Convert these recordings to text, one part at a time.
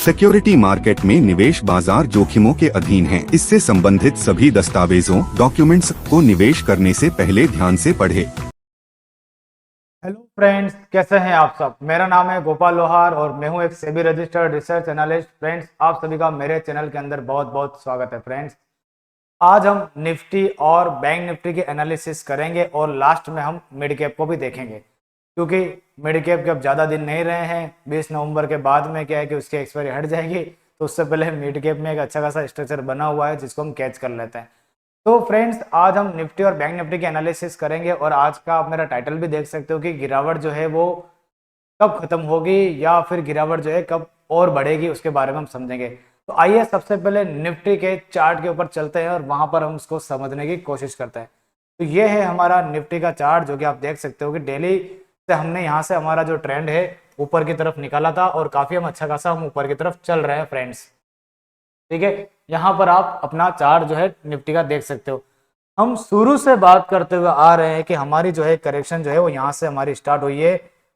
Security market में निवेश बाजार जोखिमों के अधीन है। इससे संबंधित सभी दस्तावेजों डॉक्यूमेंट्स को निवेश करने से पहले ध्यान से पढ़ें। हेलो फ्रेंड्स, कैसे हैं आप सब। मेरा नाम है गोपाल लोहार और मैं हूं एक SEBI registered research analyst. Friends, आप सभी का मेरे चैनल के अंदर बहुत बहुत स्वागत है। फ्रेंड्स, आज हम निफ्टी और बैंक निफ्टी के एनालिसिस करेंगे और लास्ट में हम मिड कैप को भी देखेंगे, क्योंकि मिड कैप के अब ज़्यादा दिन नहीं रहे हैं। 20 नवंबर के बाद में क्या है कि उसकी एक्सपायरी हट जाएगी, तो उससे पहले मिड कैप में एक अच्छा खासा स्ट्रक्चर बना हुआ है जिसको हम कैच कर लेते हैं। तो फ्रेंड्स, आज हम निफ्टी और बैंक निफ्टी के एनालिसिस करेंगे और आज का आप मेरा टाइटल भी देख सकते हो कि गिरावट जो है वो कब खत्म होगी या फिर गिरावट जो है कब और बढ़ेगी, उसके बारे में हम समझेंगे। तो आइए सबसे पहले निफ्टी के चार्ट के ऊपर चलते हैं और वहां पर हम उसको समझने की कोशिश करते हैं। तो ये है हमारा निफ्टी का चार्ट, जो कि आप देख सकते हो कि डेली से हमने यहाँ से हमारा जो ट्रेंड है ऊपर की तरफ निकाला था और काफी हम अच्छा खासा हम ऊपर की तरफ चल रहे हैं फ्रेंड्स। ठीक है, यहाँ पर आप अपना चार्ट जो है निफ्टी का देख सकते हो। हम शुरू से बात करते हुए आ रहे हैं कि हमारी जो है करेक्शन जो है वो यहाँ से हमारी स्टार्ट हुई है।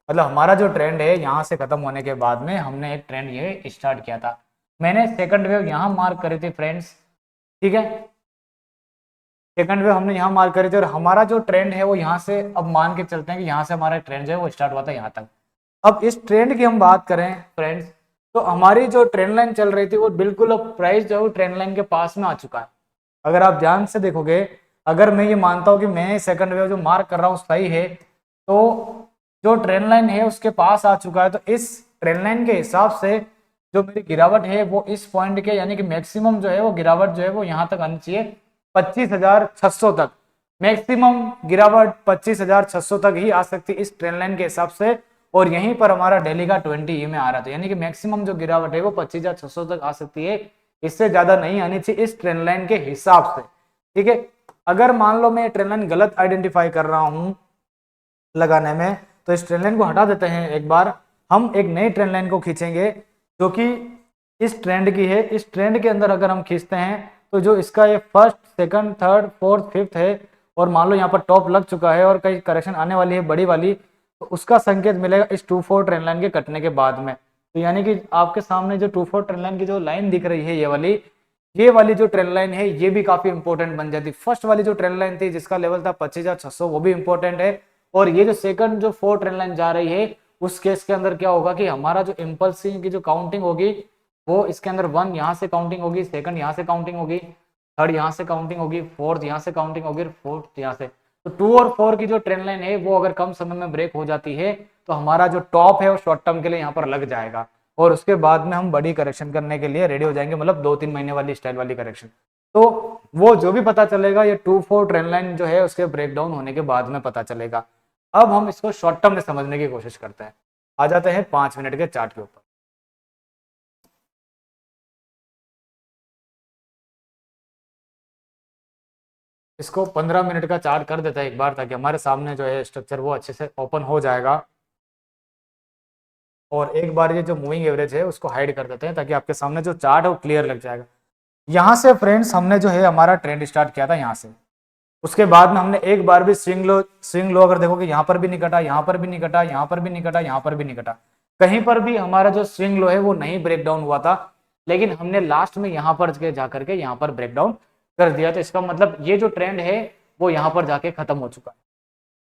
मतलब हमारा जो ट्रेंड है यहाँ से खत्म होने के बाद में हमने एक ट्रेंड ये स्टार्ट किया था। मैंने सेकंड वेव यहाँ मार्क करी थी फ्रेंड्स। ठीक है, सेकंड वेव हमने यहाँ मार्क करी थी और हमारा जो ट्रेंड है वो यहाँ से, अब मान के चलते हैं कि यहाँ से हमारा ट्रेंड जो है वो स्टार्ट हुआ था यहाँ तक। अब इस ट्रेंड की हम बात करें फ्रेंड्स, तो हमारी जो ट्रेंड लाइन चल रही थी वो बिल्कुल अब प्राइस जो है वो ट्रेंड लाइन के पास में आ चुका है। अगर आप ध्यान से देखोगे, अगर मैं ये मानता हूँ कि मैं सेकंड वेव जो मार्क कर रहा हूँ सही है, तो जो ट्रेंड लाइन है उसके पास आ चुका है। तो इस ट्रेंड लाइन के हिसाब से जो मेरी गिरावट है वो इस पॉइंट के, यानी कि मैक्सिमम जो है वो गिरावट जो है वो यहाँ तक आनी चाहिए 25,600 तक। मैक्सिमम गिरावट 25,600 तक ही आ सकती है इस ट्रेंड लाइन के हिसाब से, और यहीं पर हमारा डेली का 20 में आ रहा था, यानी कि मैक्सिमम जो गिरावट है वो 25,600 तक आ सकती है। इससे ज्यादा नहीं आनी चाहिए इस ट्रेंड लाइन के हिसाब से। ठीक है, अगर मान लो मैं ट्रेंड लाइन गलत आइडेंटिफाई कर रहा हूं लगाने में, तो इस ट्रेंड लाइन को हटा देते हैं। एक बार हम एक नई ट्रेंड लाइन को खींचेंगे जो कि इस ट्रेंड की है। इस ट्रेंड के अंदर अगर हम खींचते हैं तो जो इसका ये first, second, third, fourth, fifth है, और मान लो यहाँ पर टॉप लग चुका है और कई करेक्शन आने वाली है बड़ी वाली, तो उसका संकेत मिलेगा इस 2-4 ट्रेंड लाइन के कटने के बाद में। तो यानी कि आपके सामने जो 2-4 ट्रेंड लाइन की जो लाइन दिख रही है, ये वाली जो ट्रेंड लाइन है ये भी काफी इंपॉर्टेंट बन जाती। फर्स्ट वाली जो ट्रेंड लाइन थी जिसका लेवल था 25,600, वो भी इंपॉर्टेंट है। और ये जो सेकंड जो 4 ट्रेंड लाइन जा रही है, उस केस के अंदर क्या होगा कि हमारा जो इम्पल्सिव की जो काउंटिंग होगी वो इसके अंदर 1 यहाँ से काउंटिंग होगी, सेकंड यहाँ से काउंटिंग होगी, थर्ड यहाँ से काउंटिंग होगी, फोर्थ यहाँ से काउंटिंग होगी, फोर्थ यहाँ से। तो 2 और 4 की जो ट्रेंड लाइन है वो अगर कम समय में ब्रेक हो जाती है तो हमारा जो टॉप है वो शॉर्ट टर्म के लिए यहाँ पर लग जाएगा, और उसके बाद में हम बड़ी करेक्शन करने के लिए रेडी हो जाएंगे, मतलब 2-3 महीने वाली स्टाइल वाली करेक्शन। तो वो जो भी पता चलेगा ये 2-4 ट्रेंड लाइन जो है उसके ब्रेकडाउन होने के बाद में पता चलेगा। अब हम इसको शॉर्ट टर्म में समझने की कोशिश करते हैं। आ जाते हैं 5 मिनट के चार्ट के ऊपर। इसको 15 मिनट का चार्ट कर देता है एक बार, ताकि हमारे सामने जो है स्ट्रक्चर वो अच्छे से ओपन हो जाएगा। और एक बार ये जो मूविंग एवरेज है उसको हाइड कर देते हैं ताकि आपके सामने जो चार्ट है वो क्लियर लग जाएगा। यहाँ से फ्रेंड्स हमने जो है हमारा ट्रेंड स्टार्ट किया था यहाँ से, उसके बाद में हमने एक बार भी स्विंग लो अगर देखोगे यहाँ पर भी नहीं कटा, यहाँ पर भी नहीं कटा, यहाँ पर भी नहीं कटा, यहाँ पर भी नहीं कटा, कहीं पर भी हमारा जो स्विंग लो है वो नहीं ब्रेक डाउन हुआ था। लेकिन हमने लास्ट में यहाँ पर जाकर के यहाँ पर ब्रेक डाउन कर दिया। तो इसका मतलब ये जो ट्रेंड है वो यहाँ पर जाके खत्म हो चुका है।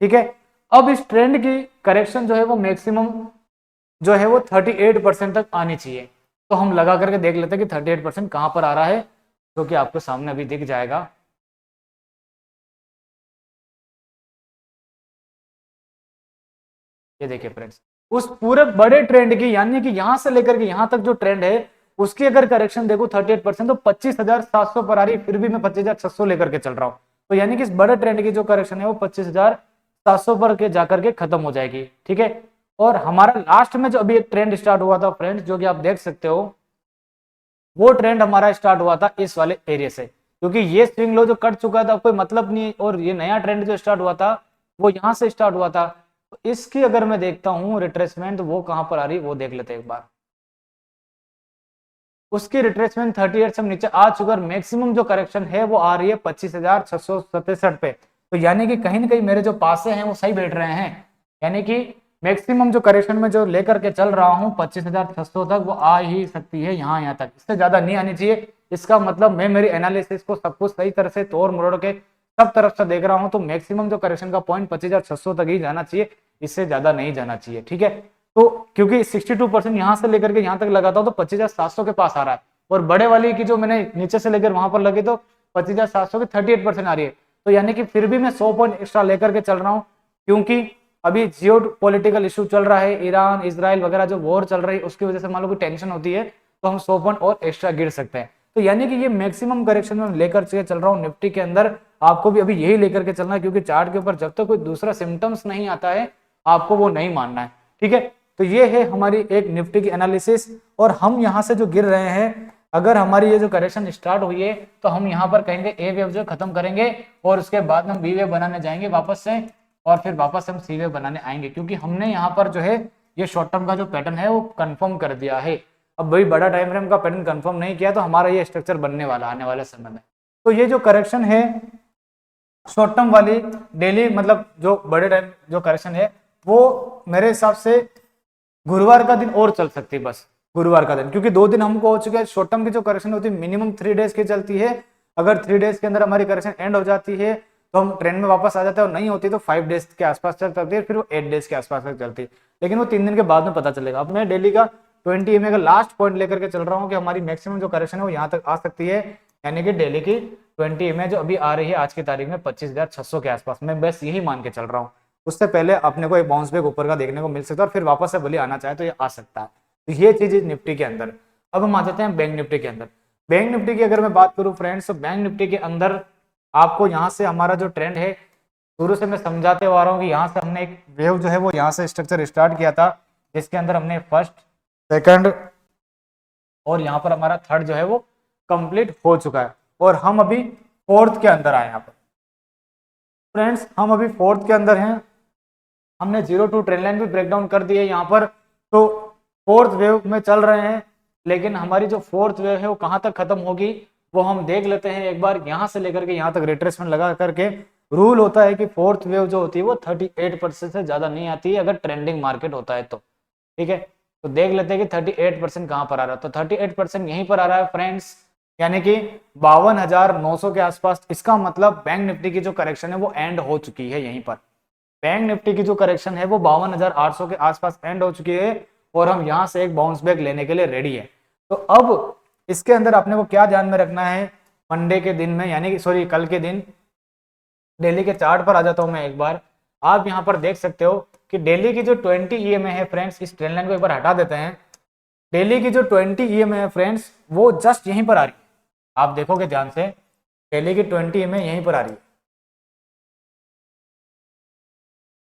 ठीक है, अब इस ट्रेंड की करेक्शन जो है वो मैक्सिमम जो है वो 38% तक आनी चाहिए। तो हम लगा करके देख लेते हैं कि 38% कहां पर आ रहा है, जो कि आपके सामने अभी दिख जाएगा। ये देखिए फ्रेंड्स, उस पूरे बड़े ट्रेंड की, यानी कि यहां से लेकर के यहां तक जो ट्रेंड है उसकी अगर करेक्शन देखो 38%, तो 25,700 पर आ रही है, फिर भी मैं 25,600 लेकर के चल रहा हूं। तो यानी कि इस बड़े ट्रेंड की जो करेक्शन है वो 25,700 पर के जाकर के खत्म हो जाएगी। ठीक है, और हमारा लास्ट में जो अभी एक ट्रेंड स्टार्ट हुआ था फ्रेंड्स, जो कि आप देख सकते हो, वो ट्रेंड हमारा स्टार्ट हुआ था इस वाले एरिया से, क्योंकि ये स्विंग लो जो कट चुका था कोई मतलब नहीं, और ये नया ट्रेंड जो स्टार्ट हुआ था वो यहां से स्टार्ट हुआ था। तो इसकी अगर मैं देखता हूं रिट्रेसमेंट, तो वो कहां पर आ रही है वो देख लेते हैं एक बार। उसकी रिट्रेसमेंट 38 से नीचे आ चुका है, मैक्सिमम जो करेक्शन है वो आ रही है 25,667 पे। तो यानी कि कहीं ना कहीं मेरे जो पासे हैं वो सही बैठ रहे हैं, यानी कि मैक्सिमम जो करेक्शन में जो लेकर के चल रहा हूँ 25,600 तक, वो आ ही सकती है यहाँ तक, इससे ज्यादा नहीं आनी चाहिए। इसका मतलब मैं मेरी एनालिसिस को सब कुछ सही तरह से तोड़ मरोड़ के सब तरफ से देख रहा हूँ, तो मैक्सिमम जो करेक्शन का पॉइंट 25,600 तक ही जाना चाहिए, इससे ज्यादा नहीं जाना चाहिए। ठीक है, तो क्योंकि 62% यहाँ से लेकर के यहाँ तक लगाता हूँ तो 25,700 के पास आ रहा है, और बड़े वाली की जो मैंने नीचे से लेकर वहां पर लगे तो 25,700 की 38% आ रही है। तो यानी कि फिर भी मैं 100 पॉइंट एक्स्ट्रा लेकर के चल रहा हूँ, क्योंकि अभी जियो पॉलिटिकल इशू चल रहा है, ईरान इसराइल वगैरह जो वॉर चल रही है, उसकी वजह से मान लो कि टेंशन होती है, तो हम 100 पॉइंट और एक्स्ट्रा गिर सकते हैं। तो यानी कि ये मैक्सिमम करेक्शन में लेकर के चल रहा हूँ निफ्टी के अंदर। आपको भी अभी यही लेकर के चलना है, क्योंकि चार्ट के ऊपर जब तक कोई दूसरा सिम्टम्स नहीं आता है आपको वो नहीं मानना है। ठीक है, तो ये है हमारी एक निफ्टी की एनालिसिस। और हम यहाँ से जो गिर रहे हैं, अगर हमारी ये जो करेक्शन स्टार्ट हुई है तो हम यहाँ पर कहेंगे ए वेव जो खत्म करेंगे, और उसके बाद हम बी वेव बनाने जाएंगे वापस से, और फिर वापस हम सी वेव बनाने आएंगे, क्योंकि हमने यहाँ पर जो है ये शॉर्ट टर्म का जो पैटर्न है वो कंफर्म कर दिया है। अब भाई बड़ा टाइम फ्रेम का पैटर्न कंफर्म नहीं किया तो हमारा ये स्ट्रक्चर बनने वाला आने वाले समय में। तो ये जो करेक्शन है शॉर्ट टर्म वाली डेली, मतलब जो बड़े टाइम जो करेक्शन है, वो मेरे हिसाब से गुरुवार का दिन और चल सकती है, बस गुरुवार का दिन, क्योंकि 2 दिन हमको हो चुके हैं। शॉर्ट टर्म की जो करेक्शन होती है मिनिमम 3 डेज की चलती है। अगर 3 डेज के अंदर हमारी करेक्शन एंड हो जाती है तो हम ट्रेंड में वापस आ जाते हैं, और नहीं होती तो 5 डेज के आसपास चल सकती है, फिर वो 8 डेज के आसपास तक चलती है, लेकिन वो 3 दिन के बाद में पता चलेगा। अब मैं डेली का 20 EMA का लास्ट पॉइंट लेकर के चल रहा हूँ कि हमारी मैक्सिमम जो करेक्शन है वो यहाँ तक आ सकती है, यानी कि डेली की 20 EMA जो अभी आ रही है आज की तारीख में 25,600 के आसपास, मैं बस यही मान के चल रहा हूँ। उससे पहले अपने को एक बाउंस बैक ऊपर का देखने को मिल सकता है, और फिर वापस से भले आना चाहे तो ये आ सकता है। तो ये चीज निफ्टी के अंदर। अब हम आ जाते हैं बैंक निफ्टी के अंदर। बैंक निफ्टी की अगर मैं बात करूं फ्रेंड्स, तो बैंक निफ्टी के अंदर आपको यहाँ से हमारा जो ट्रेंड है, शुरू से मैं समझाते हुआ आ रहा हूँ कि यहाँ से हमने एक वेव जो है वो यहाँ से स्ट्रक्चर स्टार्ट किया था, जिसके अंदर हमने फर्स्ट सेकंड और यहाँ पर हमारा थर्ड जो है वो कंप्लीट हो चुका है, और हम अभी फोर्थ के अंदर आए। यहाँ पर फ्रेंड्स हम अभी फोर्थ के अंदर हैं, हमने 0 टू ट्रेंड लाइन भी ब्रेक डाउन कर दी है यहाँ पर, तो फोर्थ वेव में चल रहे हैं। लेकिन हमारी जो फोर्थ वेव है वो कहाँ तक खत्म होगी वो हम देख लेते हैं एक बार। यहाँ से लेकर के यहाँ तक रिट्रेसमेंट लगा करके रूल होता है कि फोर्थ वेव जो होती है वो 38% से ज्यादा नहीं आती है, अगर ट्रेंडिंग मार्केट होता है तो। ठीक है, तो देख लेते हैं कि 38% कहाँ पर आ रहा है। तो 38% यहीं पर आ रहा है फ्रेंड्स, यानी कि 52,900 के आसपास। इसका मतलब बैंक निफ्टी की जो करेक्शन है वो एंड हो चुकी है यहीं पर। बैंक निफ्टी की जो करेक्शन है वो 52,800 के आसपास एंड हो चुकी है, और हम यहां से एक बाउंस बैक लेने के लिए रेडी है। तो अब इसके अंदर अपने को क्या ध्यान में रखना है, मंडे के दिन में, यानी कि सॉरी कल के दिन डेली के चार्ट पर आ जाता हूं मैं एक बार। आप यहां पर देख सकते हो कि डेली की जो 20 EMA है फ्रेंड्स, इस ट्रेंड लाइन को एक बार हटा देते हैं। डेली की जो 20 EMA है फ्रेंड्स वो जस्ट यहीं पर आ रही है, आप देखोगे ध्यान से, डेली की 20 EMA यहीं पर आ रही है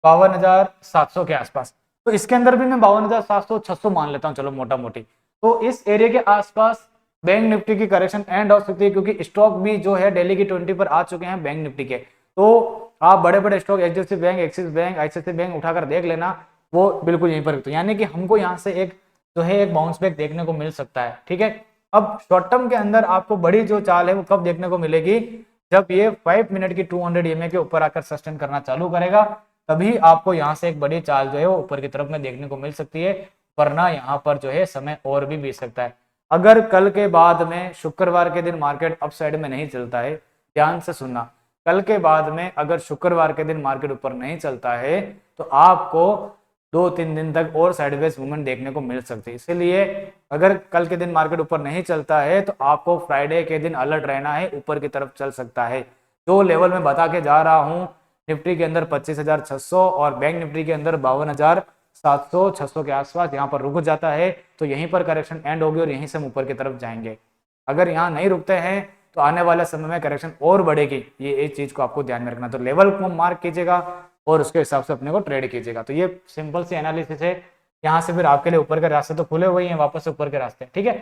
52,700 के आसपास। तो इसके अंदर भी मैं 52,700 600 मान लेता हूं, चलो मोटा मोटी। तो इस एरिया के आसपास बैंक निफ्टी की करेक्शन एंड हो सकती है, क्योंकि स्टॉक भी जो है डेली की 20 पर आ चुके हैं बैंक निफ्टी के। तो आप बड़े बड़े stock HDFC bank, axis bank, ICICI bank उठाकर देख लेना, वो बिल्कुल यहीं पर। तो यानी कि हमको यहाँ से एक जो है एक बाउंस बैक देखने को मिल सकता है। ठीक है, अब शॉर्ट टर्म के अंदर आपको बड़ी जो चाल है वो कब देखने को मिलेगी, जब ये 5 मिनट की 200 EMA के ऊपर आकर सस्टेन करना चालू करेगा, तभी आपको यहाँ से एक बड़ी चाल जो है वो ऊपर की तरफ में देखने को मिल सकती है। वरना यहाँ पर जो है समय और भी बीत सकता है। अगर कल के बाद में शुक्रवार के दिन मार्केट अप साइड में नहीं चलता है, ध्यान से सुनना, कल के बाद में अगर शुक्रवार के दिन मार्केट ऊपर नहीं चलता है तो आपको 2-3 दिन तक और साइडवेज मूवमेंट देखने को मिल सकती है। इसीलिए अगर कल के दिन मार्केट ऊपर नहीं चलता है तो आपको फ्राइडे के दिन अलर्ट रहना है, ऊपर की तरफ चल सकता है। जो लेवल में बता के जा रहा हूँ, निफ्टी के अंदर 25,600 और बैंक निफ्टी के अंदर 52,700 600 के आसपास यहाँ पर रुक जाता है, तो यहीं पर करेक्शन एंड होगी और यहीं से हम ऊपर की तरफ जाएंगे। अगर यहाँ नहीं रुकते हैं तो आने वाले समय में करेक्शन और बढ़ेगी, ये एक चीज को आपको ध्यान में रखना। तो लेवल को मार्क कीजिएगा और उसके हिसाब से अपने को ट्रेड कीजिएगा। तो ये सिंपल सी एनालिसिस है। यहाँ से फिर आपके लिए ऊपर के रास्ते तो खुले हुए हैं, वापस से ऊपर के रास्ते। ठीक है,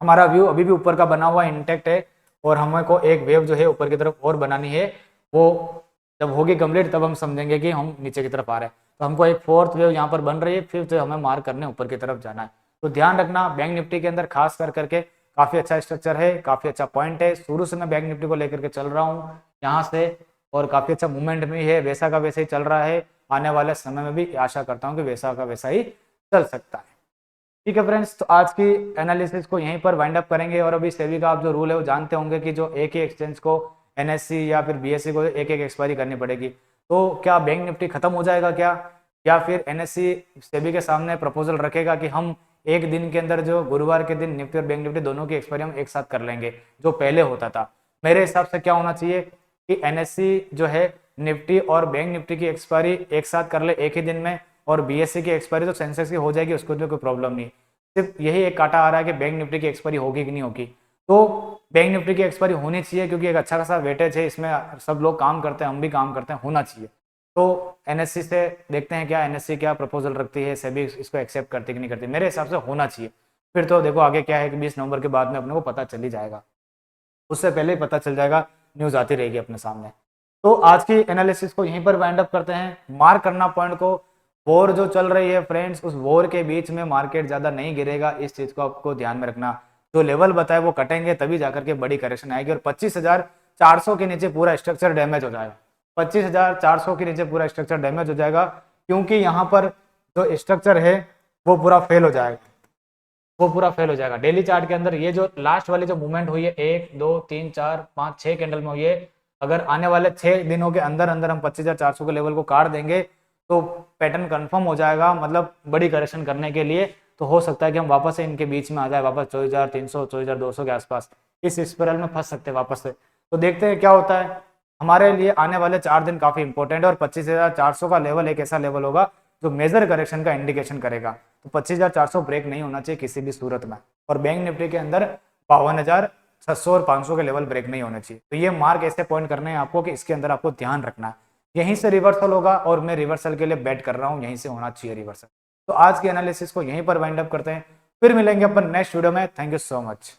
हमारा व्यू अभी भी ऊपर का बना हुआ इंटेक्ट है, और हमें को एक वेव जो है ऊपर की तरफ और बनानी है, वो जब होगी कंप्लीट तब हम समझेंगे कि हम नीचे की तरफ आ रहे हैं। तो हमको एक फोर्थ वेव यहाँ पर बन रही है, फिफ्थ हमें मार्क करने ऊपर की तरफ जाना है। तो ध्यान रखना, बैंक निफ्टी के अंदर खास कर करके काफी अच्छा स्ट्रक्चर है, काफी अच्छा पॉइंट है। शुरू से मैं बैंक निफ्टी को लेकर के चल रहा हूँ यहाँ से, और काफी अच्छा मूवमेंट में है, वैसा का वैसे ही चल रहा है। आने वाले समय में भी आशा करता हूँ कि वैसा का वैसा ही चल सकता है। ठीक है फ्रेंड्स, तो आज की एनालिसिस को यहीं पर वाइंड अप करेंगे। और अभी सेबी का आप जो रूल है वो जानते होंगे कि जो एक ही एक्सचेंज को एनएससी या फिर बीएससी को एक एक एक्सपायरी करनी पड़ेगी। तो क्या बैंक निफ्टी खत्म हो जाएगा क्या, या फिर एनएससी सेबी के सामने प्रपोजल रखेगा कि हम एक दिन के अंदर जो गुरुवार के दिन निफ्टी और बैंक निफ्टी दोनों की एक्सपायरी हम एक साथ कर लेंगे जो पहले होता था। मेरे हिसाब से क्या होना चाहिए कि एनएससी जो है निफ्टी और बैंक निफ्टी की एक्सपायरी एक साथ कर ले एक ही दिन में, और बीएससी की एक्सपायरी तो सेंसेक्स की हो जाएगी, उसको तो कोई प्रॉब्लम नहीं। सिर्फ यही एक काटा आ रहा है कि बैंक निफ्टी की एक्सपायरी होगी कि नहीं होगी। तो बैंक निफ्टी की एक्सपायरी होनी चाहिए क्योंकि एक अच्छा खासा वेटेज है इसमें, सब लोग काम करते हैं, हम भी काम करते हैं, होना चाहिए। तो एनएससी से देखते हैं क्या एनएससी क्या प्रपोजल रखती है, सेबी इसको एक्सेप्ट करती है कि नहीं करती। मेरे हिसाब से होना चाहिए। फिर तो देखो आगे क्या है कि 20 नवंबर के बाद में अपने को पता चल ही जाएगा, उससे पहले ही पता चल जाएगा, न्यूज आती रहेगी अपने सामने। तो आज की एनालिसिस को यहीं पर वाइंड अप करते हैं। मार्क करना पॉइंट को, वॉर जो चल रही है फ्रेंड्स, उस वॉर के बीच में मार्केट ज्यादा नहीं गिरेगा, इस चीज को आपको ध्यान में रखना। जो लेवल बताए वो कटेंगे तभी जाकर के बड़ी करेक्शन आएगी, और 25,400 के नीचे पूरा स्ट्रक्चर डैमेज हो जाएगा। 25,400 के नीचे पूरा स्ट्रक्चर डैमेज हो जाएगा, क्योंकि यहाँ पर जो स्ट्रक्चर है वो पूरा फेल हो जाएगा, वो पूरा फेल हो जाएगा। डेली चार्ट के अंदर ये जो लास्ट वाली जो मूवमेंट हुई है 1 2 3 4 5 6 कैंडल में हुई है, अगर आने वाले 6 दिनों के अंदर अंदर हम 25,400 के लेवल को काट देंगे तो पैटर्न कंफर्म हो जाएगा, मतलब बड़ी करेक्शन करने के लिए। तो हो सकता है कि हम वापस से इनके बीच में आ जाए, वापस 24,300 24,200 के आसपास इस स्पाइरल में फंस सकते हैं वापस से। तो देखते हैं क्या होता है। हमारे लिए आने वाले 4 दिन काफी इंपॉर्टेंट है, और 25,400 का लेवल एक ऐसा लेवल होगा जो मेजर करेक्शन का इंडिकेशन करेगा। तो 25,400 ब्रेक नहीं होना चाहिए किसी भी सूरत में, और बैंक निफ्टी के अंदर 52,600 और 500 के लेवल ब्रेक नहीं होने चाहिए। तो ये मार्क ऐसे पॉइंट करने हैं आपको कि इसके अंदर आपको ध्यान रखना है। यहीं से रिवर्सल होगा, और मैं रिवर्सल के लिए बेट कर रहा हूँ, यहीं से होना चाहिए रिवर्सल। तो आज की एनालिसिस को यहीं पर वाइंड अप करते हैं, फिर मिलेंगे अपन नेक्स्ट वीडियो में। Thank you so much.